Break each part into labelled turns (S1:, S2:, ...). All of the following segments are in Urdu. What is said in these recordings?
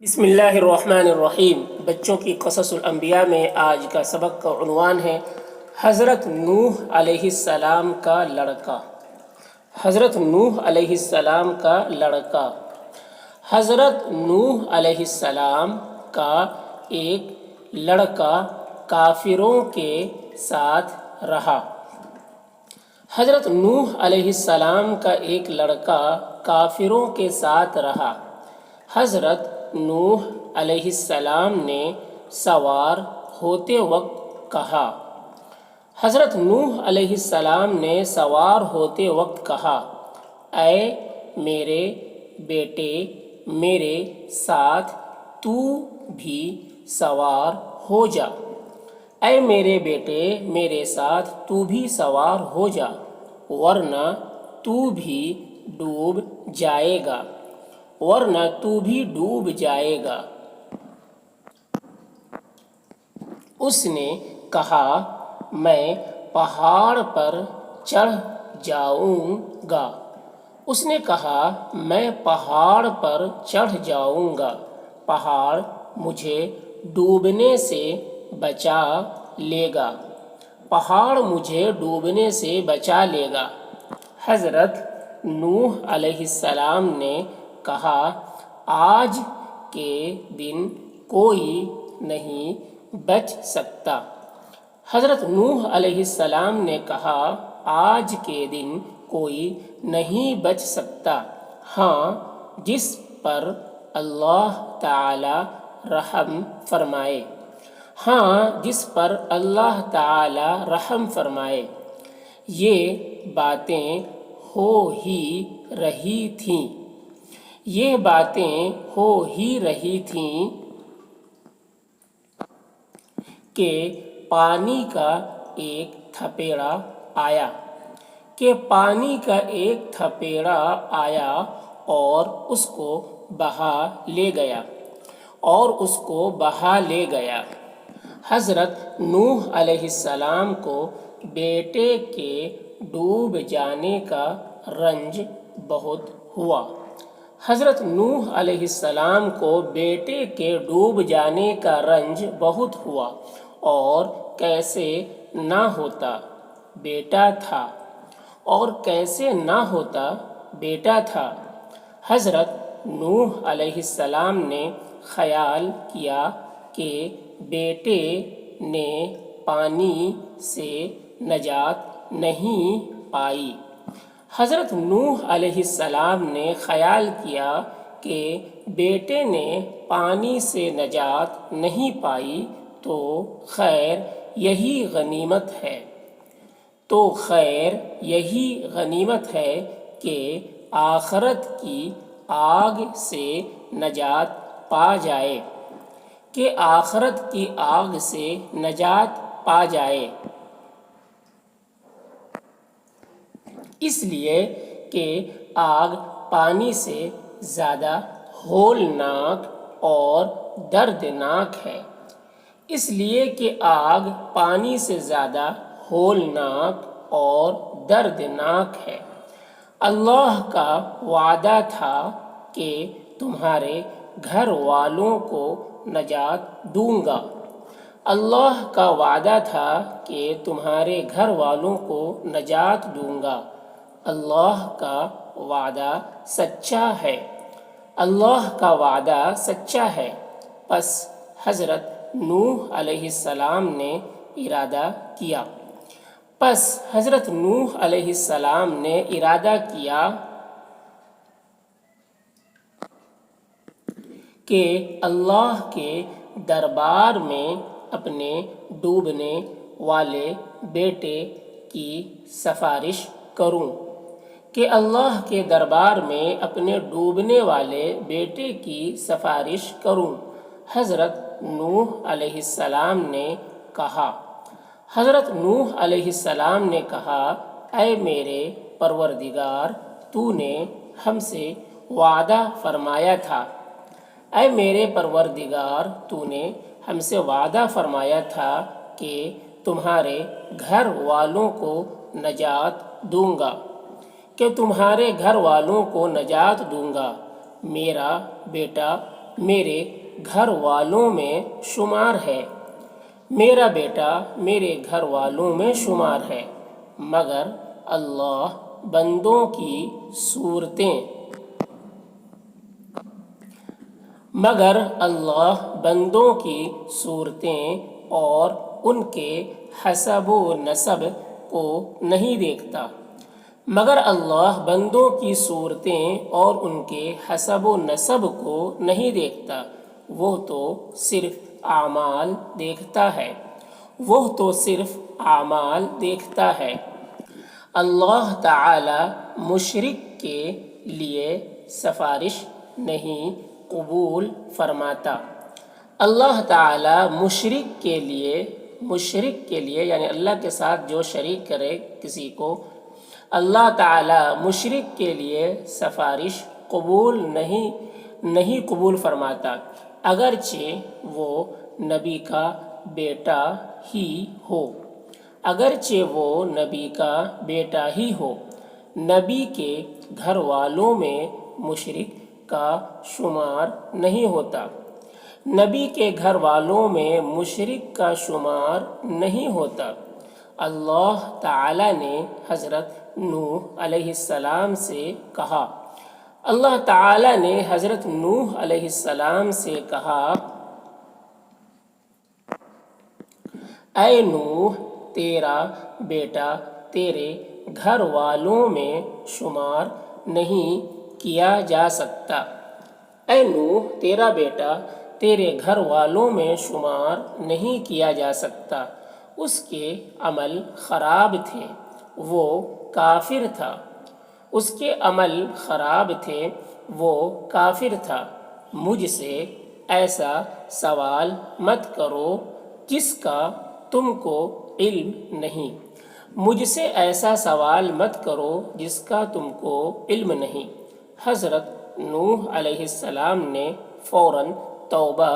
S1: بسم اللہ الرحمن الرحیم۔ بچوں کی قصص الانبیاء میں آج کا سبق کا عنوان ہے حضرت نوح علیہ السلام کا لڑکا۔ حضرت نوح علیہ السلام کا لڑکا۔ حضرت نوح علیہ السلام کا ایک لڑکا کافروں کے ساتھ رہا۔ حضرت نوح علیہ السلام کا ایک لڑکا کافروں کے ساتھ رہا۔ حضرت نوح علیہ السلام نے سوار ہوتے وقت کہا۔ حضرت نوح علیہ السلام نے سوار ہوتے وقت کہا، اے میرے بیٹے، میرے ساتھ تو بھی سوار ہو جا۔ اے میرے بیٹے، میرے ساتھ تو بھی سوار ہو جا، ورنہ تو بھی ڈوب جائے گا، ورنہ تو بھی ڈوب جائے گا۔ اس نے کہا، میں پہاڑ پر چڑھ جاؤں گا۔ اس نے کہا، میں پہاڑ پر چڑھ جاؤں گا، پہاڑ مجھے ڈوبنے سے بچا لے گا، پہاڑ مجھے ڈوبنے سے بچا لے گا۔ حضرت نوح علیہ السلام نے کہا، آج کے دن کوئی نہیں بچ سکتا۔ حضرت نوح علیہ السلام نے کہا، آج کے دن کوئی نہیں بچ سکتا، ہاں جس پر اللہ تعالی رحم فرمائے، ہاں جس پر اللہ تعالی رحم فرمائے۔ یہ باتیں ہو ہی رہی تھیں، یہ باتیں ہو ہی رہی تھیں کہ پانی کا ایک تھپیڑا آیا، کہ پانی کا ایک تھپیڑا آیا اور اس کو بہا لے گیا، اور اس کو بہا لے گیا۔ حضرت نوح علیہ السلام کو بیٹے کے ڈوب جانے کا رنج بہت ہوا۔ حضرت نوح علیہ السلام کو بیٹے کے ڈوب جانے کا رنج بہت ہوا، اور کیسے نہ ہوتا، بیٹا تھا، اور کیسے نہ ہوتا، بیٹا تھا۔ حضرت نوح علیہ السلام نے خیال کیا کہ بیٹے نے پانی سے نجات نہیں پائی۔ حضرت نوح علیہ السلام نے خیال کیا کہ بیٹے نے پانی سے نجات نہیں پائی، تو خیر یہی غنیمت ہے، تو خیر یہی غنیمت ہے کہ آخرت کی آگ سے نجات پا جائے، کہ آخرت کی آگ سے نجات پا جائے، اس لیے کہ آگ پانی سے زیادہ ہولناک اور دردناک ہے، اس لیے کہ آگ پانی سے زیادہ ہولناک اور دردناک ہے۔ اللہ کا وعدہ تھا کہ تمہارے گھر والوں کو نجات دوں گا، اللہ کا وعدہ تھا کہ تمہارے گھر والوں کو نجات دوں گا۔ اللہ کا وعدہ سچا ہے، اللہ کا وعدہ سچا ہے۔ پس حضرت نوح علیہ السلام نے ارادہ کیا، پس حضرت نوح علیہ السلام نے ارادہ کیا کہ اللہ کے دربار میں اپنے ڈوبنے والے بیٹے کی سفارش کروں، کہ اللہ کے دربار میں اپنے ڈوبنے والے بیٹے کی سفارش کروں۔ حضرت نوح علیہ السلام نے کہا، حضرت نوح علیہ السلام نے کہا، اے میرے پروردگار، تو نے ہم سے وعدہ فرمایا تھا، اے میرے پروردگار، تو نے ہم سے وعدہ فرمایا تھا کہ تمہارے گھر والوں کو نجات دوں گا، کہ تمہارے گھر والوں کو نجات دوں گا۔ میرا بیٹا میرے گھر والوں میں شمار ہے، میرا بیٹا میرے گھر والوں میں شمار ہے، مگر اللہ بندوں کی صورتیں مگر اللہ بندوں کی صورتیں اور ان کے حسب و نسب کو نہیں دیکھتا، مگر اللہ بندوں کی صورتیں اور ان کے حسب و نسب کو نہیں دیکھتا، وہ تو صرف اعمال دیکھتا ہے، وہ تو صرف اعمال دیکھتا ہے۔ اللہ تعالی مشرک کے لیے سفارش نہیں قبول فرماتا۔ اللہ تعالی مشرک کے لیے یعنی اللہ کے ساتھ جو شریک کرے کسی کو، اللہ تعالی مشرک کے لیے سفارش نہیں قبول فرماتا، اگرچہ وہ نبی کا بیٹا ہی ہو، نبی کے گھر والوں میں مشرک کا شمار نہیں ہوتا، نبی کے گھر والوں میں مشرک کا شمار نہیں ہوتا۔ اللہ تعالیٰ نے حضرت نوح علیہ السلام سے کہا، اے نوح، تیرا بیٹا تیرے گھر والوں میں شمار نہیں کیا جا سکتا، اے نوح تیرا بیٹا تیرے گھر والوں میں شمار نہیں کیا جا سکتا، اس کے عمل خراب تھے، وہ کافر تھا، مجھ سے ایسا سوال مت کرو جس کا تم کو علم نہیں، حضرت نوح علیہ السلام نے فوراً توبہ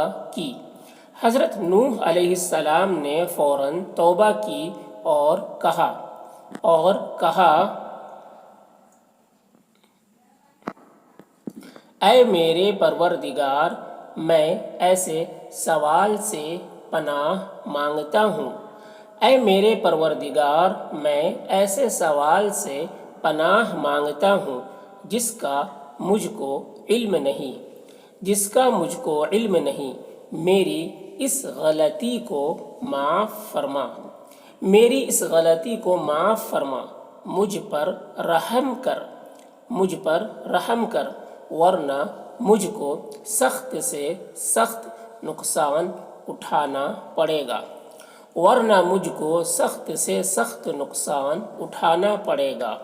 S1: کی اور کہا اے میرے پروردگار، میں ایسے سوال سے پناہ مانگتا ہوں جس کا مجھ کو علم نہیں، میری اس غلطی کو معاف فرما، مجھ پر رحم کر، ورنہ مجھ کو سخت سے سخت نقصان اٹھانا پڑے گا۔